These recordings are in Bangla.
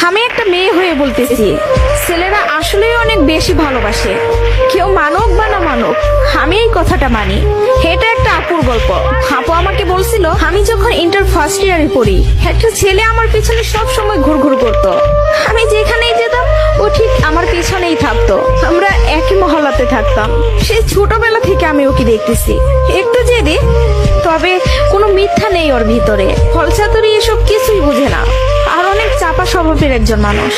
আমি একটা মেয়ে হয়ে বলতেছি, ছেলেরা আসলে অনেক বেশি ভালোবাসে। কেউ মানুক বা না মানুক, আমি এই কথাটা মানি। এটা একটা আপুর গল্প। আপু আমাকে বলছিল, আমি যখন ইন্টার ফার্স্ট ইয়ারে পড়ি, একটা ছেলে আমার পিছনে সব সময় ঘুরঘুর করতো। আমি যেখানেই যেতাম ও ঠিক আমার পিছনেই থাকতো। আমরা একই মহল্লাতে থাকতাম। সেই ছোটবেলা থেকে আমি ওকে দেখতেছি। একটু জেদি, তবে কোনো মিথ্যা নেই ওর ভিতরে। ফলচাতুরি এসব কিছুই বুঝে না, আর অনেক চাপা স্বভাবের একজন মানুষ।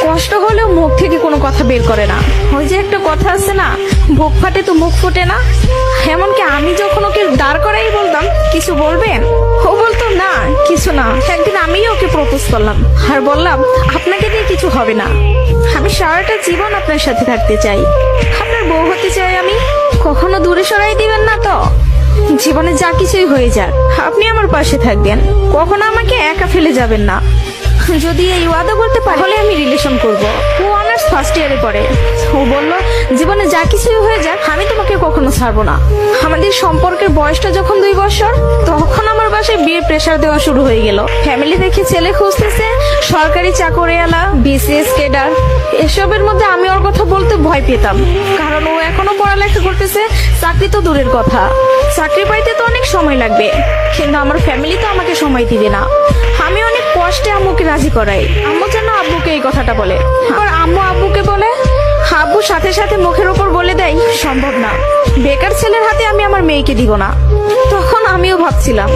কষ্ট হলেও মুখ থেকে কোনো কথা বের করে না। ওই যে একটা কথা আছে না, বুক ফাটে তো মুখ ফোটে না। এমনকি আমি যখন ওকে দাঁড় করাই বলতাম, কিছু বলবেন, ও বলতো না কিছু না। একদিন আমিও ওকে প্রপোজ করলাম আর বললাম, আপনাকে দিয়ে কিছু হবে না, আমি সারাটা জীবন আপনার সাথে থাকতে চাই, আপনার বউ হতে চাই আমি। কখনো দূরে সরাই দিবেন না তো? জীবনে যা কিছুই হয়ে যাক, আপনি আমার পাশে থাকবেন, কখনো আমাকে একা ফেলে যাবেন না। যদি এই ওয়াদা করতে পারে, তাহলে আমি রিলেশন করব। ও অনার্স ফার্স্ট ইয়ারে পড়ে। ও বলল, জীবনে যা কিছুই হয়ে যাক, আমি তোমাকে কখনো ছাড়বো না। আমাদের সম্পর্কের বয়সটা যখন 2 বছর, তখন আমার বাসায় বিয়ের প্রেসার দেওয়া শুরু হয়ে গেল। ফ্যামিলি দেখে ছেলে খুঁজতেছে, সরকারি চাকরিওয়ালা, বিসিএস ক্যাডার। এসবের মধ্যে আমি ওর কথা বলতে ভয় পেতাম, কারণ ও এখনো পড়ালেখা করতেছে। চাকরি তো দূরের কথা, চাকরি পাইতে তো অনেক সময় লাগবে, কিন্তু আমার ফ্যামিলি তো আমাকে সময় দিবে না। আমি অনেক কষ্টে আম্মুকে রাজি করাই। আম্মু যেন আব্বুকে এই কথাটা বলে, আর আম্মু আব্বুকে বলে। আব্বু সাথে সাথে মুখের উপর বলে দেয়, সম্ভব না, বেকার ছেলের হাতে আমি আমার মেয়েকে দিব না। তখন আমিও ভাবছিলাম,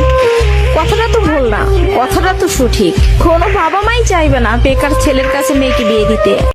কথাটা তো ভুল না, কথাটা তো সঠিক। কোনো বাবা মাই চাইবে না বেকার ছেলের কাছে মেয়েকে বিয়ে দিতে।